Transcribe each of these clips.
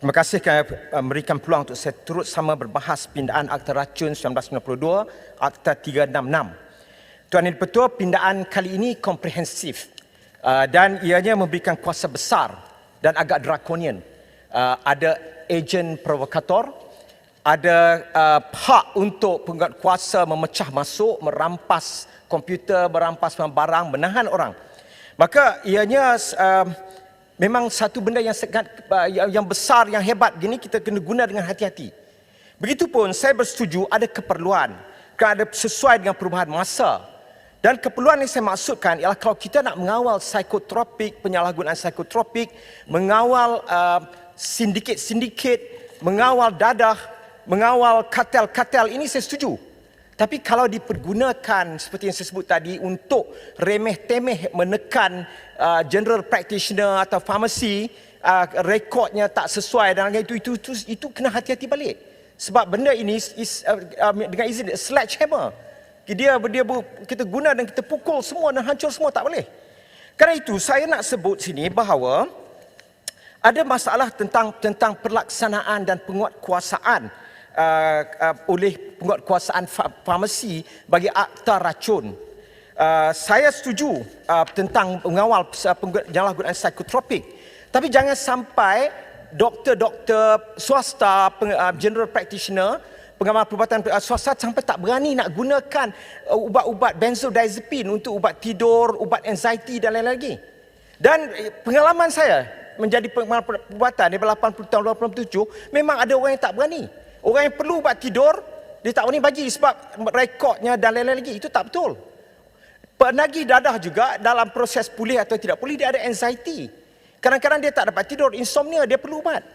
Terima kasih kerana memberikan peluang untuk saya turut sama berbahas pindaan Akta Racun 1992, Akta 366. Tuan Yang Dipertua, pindaan kali ini komprehensif dan ianya memberikan kuasa besar dan agak drakonian. Ada ejen provokator, ada hak untuk penggugat kuasa memecah masuk, merampas komputer, merampas barang, menahan orang. Maka ianya memang satu benda yang sangat yang besar, yang hebat gini, kita kena guna dengan hati-hati. Begitupun saya bersetuju ada keperluan kerana ada sesuai dengan perubahan masa. Dan keperluan yang saya maksudkan ialah kalau kita nak mengawal psikotropik, penyalahgunaan psikotropik, mengawal sindiket-sindiket, mengawal dadah, mengawal kartel-kartel, ini saya setuju. Tapi kalau dipergunakan seperti yang saya sebut tadi untuk remeh-temeh menekan general practitioner atau farmasi, rekodnya tak sesuai dan itu kena hati-hati balik. Sebab benda ini dengan izin sledgehammer. Kita guna dan kita pukul semua dan hancur semua, tak boleh. Kerana itu saya nak sebut sini bahawa ada masalah tentang pelaksanaan dan penguatkuasaan oleh penguatkuasaan farmasi bagi akta racun. Saya setuju tentang mengawal penyalahgunaan psikotropik. Tapi jangan sampai doktor-doktor swasta, general practitioner, pengamal perubatan swasta sampai tak berani nak gunakan ubat-ubat benzodiazepine untuk ubat tidur, ubat anxiety dan lain-lain lagi. Dan pengalaman saya menjadi pengamal perubatan daripada 80 tahun 87, memang ada orang yang tak berani. Orang yang perlu ubat tidur, dia tak berani bagi sebab rekodnya dan lain-lain lagi. Itu tak betul. Penagih dadah juga dalam proses pulih atau tidak pulih, dia ada anxiety. Kadang-kadang dia tak dapat tidur, insomnia, dia perlu ubat.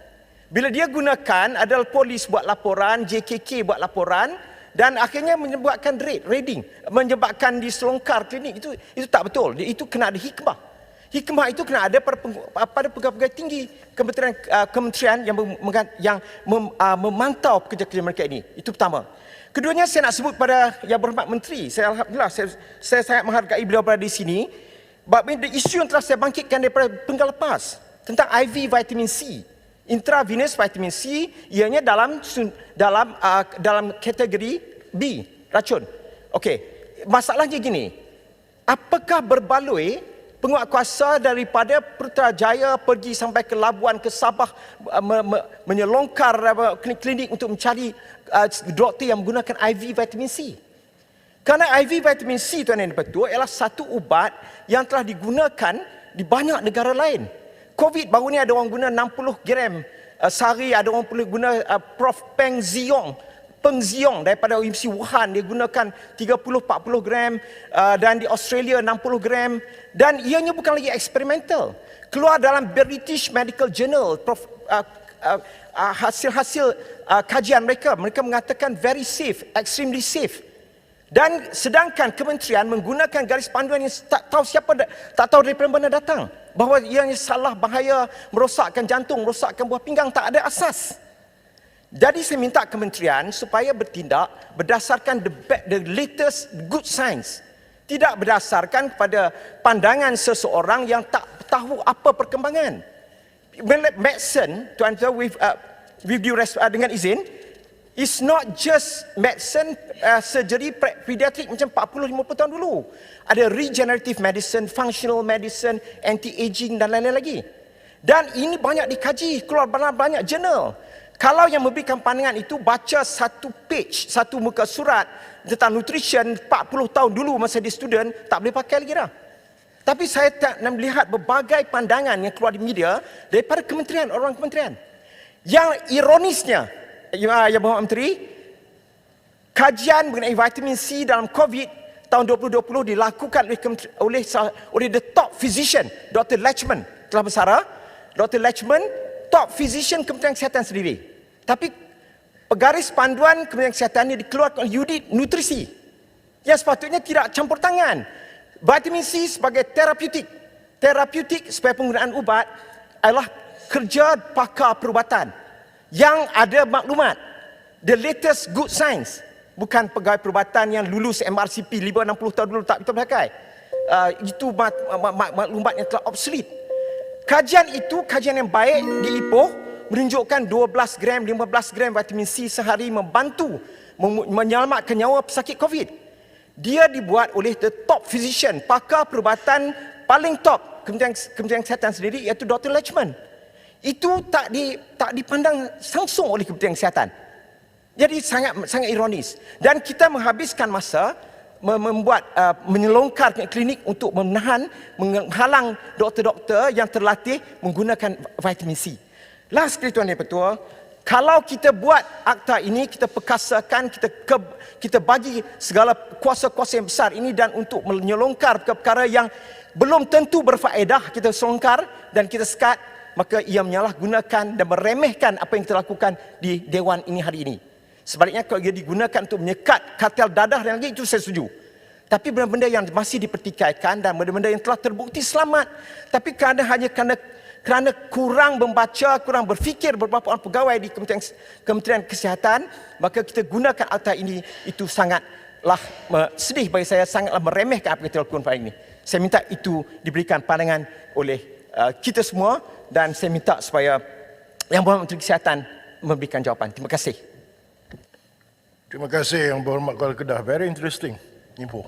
Bila dia gunakan, adalah polis buat laporan, JKK buat laporan dan akhirnya menyebabkan raiding, menyebabkan diselongkar klinik. Itu tak betul. Itu kena ada hikmah. Hikmah itu kena ada pada pegawai-pegawai tinggi kementerian yang memantau kerja-kerja mereka ini. Itu pertama. Keduanya saya nak sebut pada Yang Berhormat Menteri. Alhamdulillah saya sangat menghargai beliau berada di sini. Isu yang telah saya bangkitkan daripada penggal lepas tentang IV vitamin C. Intravenous vitamin C ianya dalam kategori B, racun. Okey, masalahnya gini. Apakah berbaloi penguatkuasa daripada Putrajaya pergi sampai ke Labuan, ke Sabah, menyelongkar klinik-klinik untuk mencari doktor yang menggunakan IV vitamin C? Kerana IV vitamin C, Tuan Yang Dipertua, ialah satu ubat yang telah digunakan di banyak negara lain. COVID baru ni ada orang guna 60 gram sehari, ada orang boleh guna Prof. Peng Ziong daripada UMC Wuhan, dia gunakan 30-40 gram dan di Australia 60 gram dan ianya bukan lagi eksperimental. Keluar dalam British Medical Journal hasil-hasil kajian mereka mengatakan very safe, extremely safe. Dan sedangkan kementerian menggunakan garis panduan yang tak tahu daripada mana datang, bahawa ianya salah, bahaya, merosakkan jantung, merosakkan buah pinggang, tak ada asas. Jadi saya minta kementerian supaya bertindak berdasarkan the latest good science, tidak berdasarkan kepada pandangan seseorang yang tak tahu apa perkembangan. Medicine, tuan-tuan, dengan izin, it's not just medicine, surgery pediatrik macam 40-50 tahun dulu. Ada regenerative medicine, functional medicine, anti-aging dan lain-lain lagi. Dan ini banyak dikaji, keluar banyak jurnal. Kalau yang memberikan pandangan itu baca satu page, satu muka surat tentang nutrition 40 tahun dulu masa dia student, tak boleh pakai lagi dah. Tapi saya tak melihat berbagai pandangan yang keluar di media daripada kementerian, orang kementerian. Yang ironisnya, Yang Berhormat Menteri, kajian mengenai vitamin C dalam COVID tahun 2020 dilakukan oleh the top physician, Dr. Lachman telah bersara. Dr. Lachman, top physician Kementerian Kesihatan sendiri. Tapi pegaris panduan Kementerian Kesihatan ini dikeluarkan oleh unit nutrisi yang sepatutnya tidak campur tangan. Vitamin C sebagai terapeutik sebagai penggunaan ubat adalah kerja pakar perubatan yang ada maklumat, the latest good science, bukan pegawai perubatan yang lulus MRCP 5-60 tahun dulu tak kita pakai. Itu maklumat yang telah obsolete. Kajian itu kajian yang baik di Ipoh menunjukkan 12 gram, 15 gram vitamin C sehari membantu menyelamatkan nyawa pesakit COVID. Dia dibuat oleh the top physician, pakar perubatan paling top Kementerian Kesihatan sendiri, iaitu Dr. Lachman. Itu tak dipandang langsung oleh Kementerian Kesihatan. Jadi sangat ironis. Dan kita menghabiskan masa menyelongkar klinik untuk menghalang doktor-doktor yang terlatih menggunakan vitamin C. Last sekali Tuan Yang Pertua, kalau kita buat akta ini, kita perkasakan, kita bagi segala kuasa-kuasa yang besar ini dan untuk menyelongkar perkara yang belum tentu berfaedah, kita selongkar dan kita sekat, maka ia menyalahgunakan dan meremehkan apa yang kita lakukan di Dewan ini hari ini. Sebaliknya kalau ia digunakan untuk menyekat kartel dadah dan lagi, itu saya setuju. Tapi benda-benda yang masih dipertikaikan dan benda-benda yang telah terbukti selamat, tapi kerana kurang membaca, kurang berfikir beberapa orang pegawai di Kementerian Kesihatan, maka kita gunakan akta ini, itu sangatlah sedih bagi saya, sangatlah meremehkan apa yang kita lakukan hari ini. Saya minta itu diberikan pandangan oleh kita semua dan saya minta supaya Yang Berhormat Menteri Kesihatan memberikan jawapan. Terima kasih. Terima kasih Yang Berhormat Kuala Kedah. Very interesting info.